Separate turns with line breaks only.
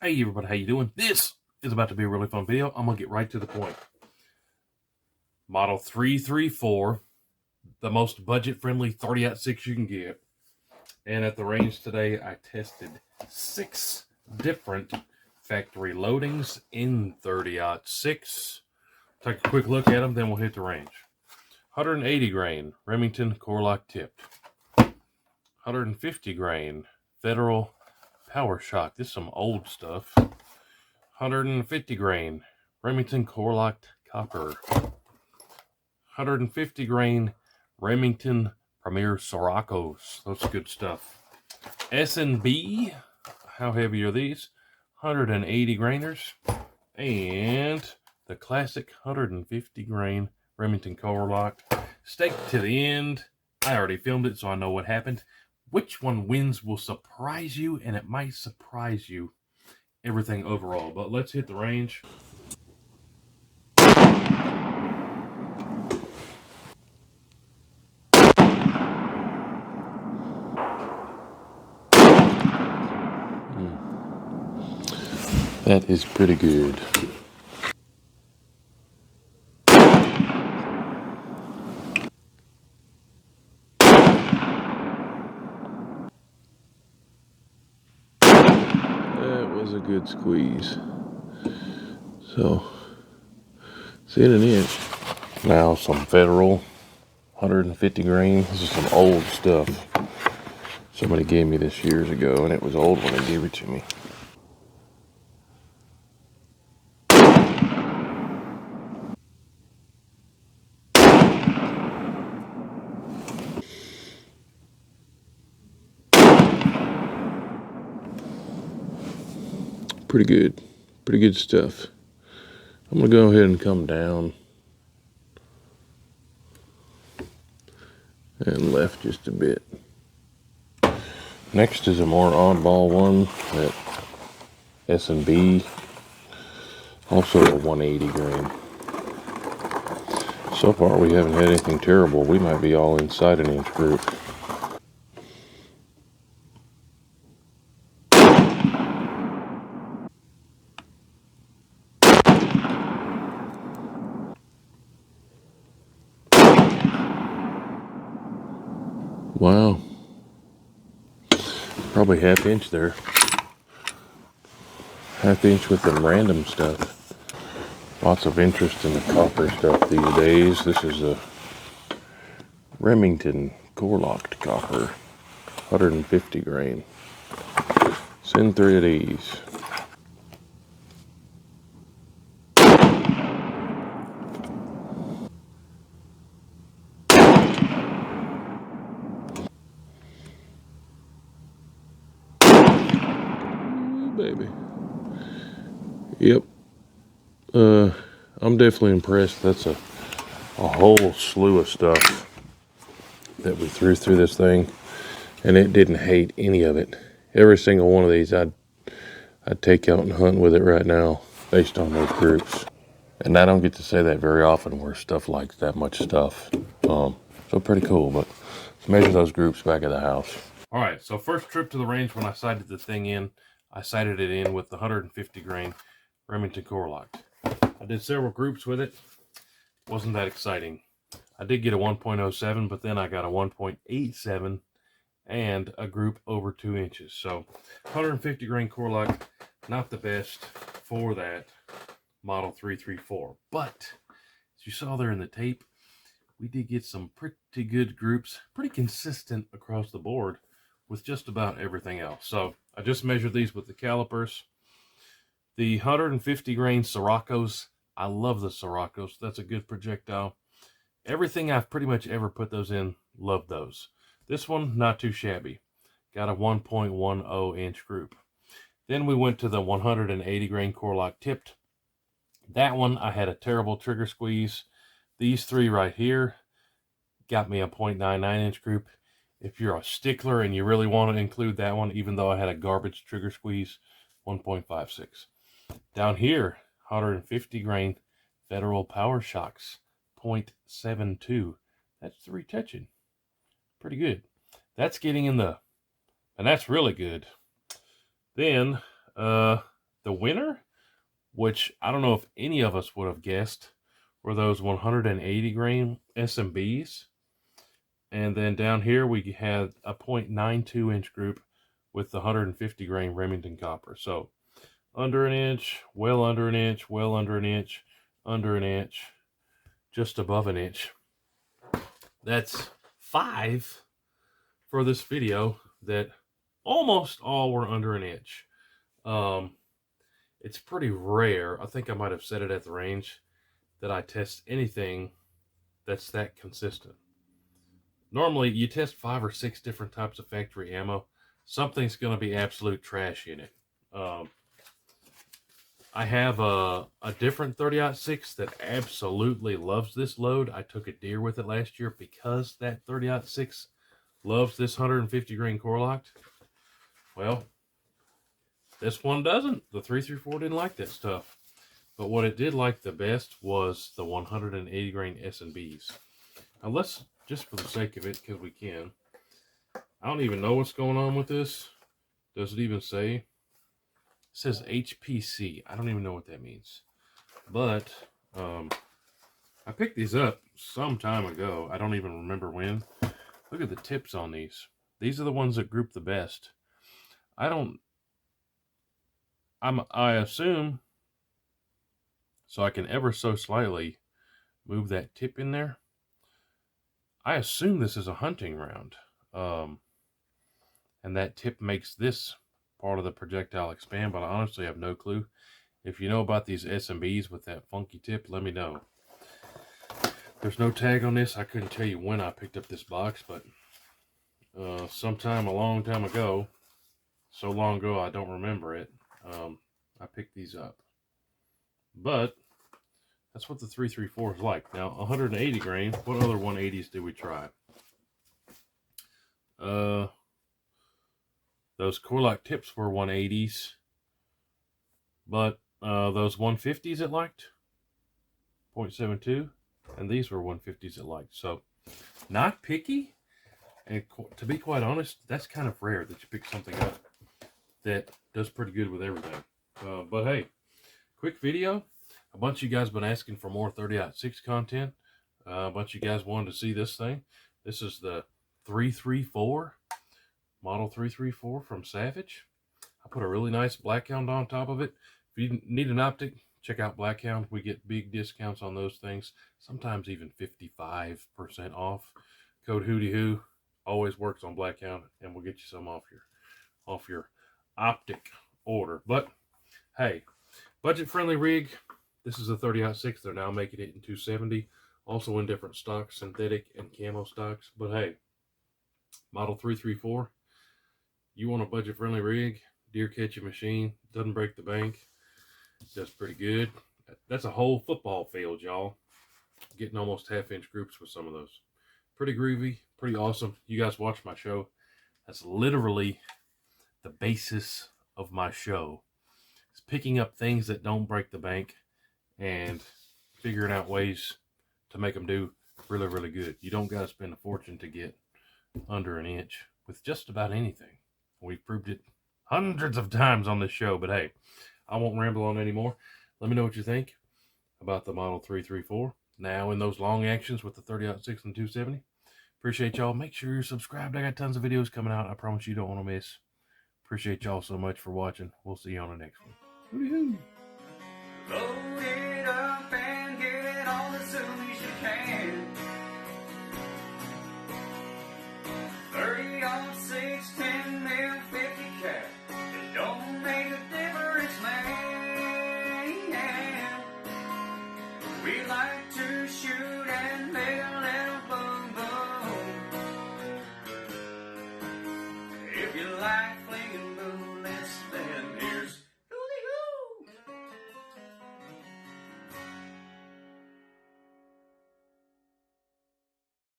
Hey everybody, how you doing? This is about to be a really fun video. I'm gonna get right to the point. Model 334, the most budget-friendly 30-06 you can get. And at the range today, I tested 6 different factory loadings in 30-06. Take a quick look at them, then we'll hit the range. 180 grain Remington core lock tipped. 150 grain Federal Power Shock. This is some old stuff. 150 grain Remington core locked copper. 150 grain Remington Premier Sirocco's. That's good stuff. S&B. How heavy are these? 180 grainers. And the classic 150 grain Remington core lock. Stake to the end. I already filmed it, so I know what happened. Which one wins will surprise you, and it might surprise you everything overall. But let's hit the range. That is pretty good. That was a good squeeze. So, it's in an inch. Now some Federal 150 grain. This is some old stuff. Somebody gave me this years ago, and it was old when they gave it to me. Pretty good stuff. I'm gonna go ahead and come down and left just a bit. Next is a more oddball one at S&B, also a 180 grain. So far we haven't had anything terrible. We might be all inside an inch group. Wow. Probably half inch there. Half inch with them random stuff. Lots of interest in the copper stuff these days. This is a Remington core locked copper. 150 grain. Send 3 of these. Ooh, baby. Yep. I'm definitely impressed. That's a whole slew of stuff that we threw through this thing, and it didn't hate any of it. Every single one of these I'd take out and hunt with it right now based on those groups. And I don't get to say that very often where stuff likes that much stuff. So pretty cool, but let's measure those groups back at the house. All right, so first trip to the range, when I sighted the thing in, I sighted it in with the 150 grain Remington core lock. I did several groups with it. Wasn't that exciting. I did get a 1.07, but then I got a 1.87 and a group over 2 inches. So 150 grain core lock, not the best for that model 334. But as you saw there in the tape, we did get some pretty good groups, pretty consistent across the board with just about everything else. So I just measured these with the calipers. The 150 grain Sirocco's, I love the Sirocco's. That's a good projectile. Everything I've pretty much ever put those in, love those. This one, not too shabby. Got a 1.10 inch group. Then we went to the 180 grain core lock tipped. That one, I had a terrible trigger squeeze. These 3 right here got me a 0.99 inch group. If you're a stickler and you really want to include that one, even though I had a garbage trigger squeeze, 1.56. Down here, 150 grain Federal Power Shocks, 0.72. That's 3 touching. Pretty good. That's getting in the, and that's really good. Then the The winner, which I don't know if any of us would have guessed, were those 180 grain SMBs. And then down here we had a 0.92 inch group with the 150 grain Remington copper. So under an inch, well under an inch, well under an inch, under an inch, just above an inch. That's 5 for this video that almost all were under an inch. It's pretty rare. I think I might have said it at the range that I test anything that's that consistent. Normally, you test 5 or 6 different types of factory ammo. Something's going to be absolute trash in it. I have a different 30-06 that absolutely loves this load. I took a deer with it last year because that 30-06 loves this 150 grain core locked. Well, this one doesn't. The 334 didn't like that stuff. But what it did like the best was the 180 grain S&Bs. Now let's, just for the sake of it, because we can. I don't even know what's going on with this. Does it even say? It says HPC. I don't even know what that means. But I picked these up some time ago. I don't even remember when. Look at the tips on these. These are the ones that group the best. I assume, so I can ever so slightly move that tip in there. I assume this is a hunting round. And that tip makes this part of the projectile expand, but I honestly have no clue. If you know about these SMBs with that funky tip, let me know. There's no tag on this. I couldn't tell you when I picked up this box, but sometime a long time ago, so long ago I don't remember it, I picked these up. But that's what the 334 is like. Now, 180 grain, what other 180s did we try? Those core lock tips were 180s, but those 150s it liked, 0.72, and these were 150s it liked. So, not picky, and to be quite honest, that's kind of rare that you pick something up that does pretty good with everything. But hey, quick video. A bunch of you guys been asking for more 30-06 content. A bunch of you guys wanted to see this thing. This is the 334, model 334 from Savage. I put a really nice Blackhound on top of it. If you need an optic, check out Blackhound. We get big discounts on those things. Sometimes even 55% off. Code HoodyHoo always works on Blackhound, and we'll get you some off your optic order. But hey, budget-friendly rig. This is a 30-06. They're now making it in 270. Also in different stocks, synthetic and camo stocks. But hey, model 334. You want a budget-friendly rig, deer catching machine, doesn't break the bank, does pretty good. That's a whole football field, y'all. Getting almost half-inch groups with some of those. Pretty groovy, pretty awesome. You guys watch my show. That's literally the basis of my show. It's picking up things that don't break the bank and figuring out ways to make them do really, really good. You don't got to spend a fortune to get under an inch with just about anything. We've proved it hundreds of times on this show, but hey, I won't ramble on anymore. Let me know what you think about the Model 334. Now in those long actions with the 30-06 and 270. Appreciate y'all. Make sure you're subscribed. I got tons of videos coming out. I promise you don't want to miss. Appreciate y'all so much for watching. We'll see you on the next one. Hooty-hoo.
Load it up and get it on as soon as you can. 30-06, 10 mil, 50 cal. It don't make a difference, man. We like to shoot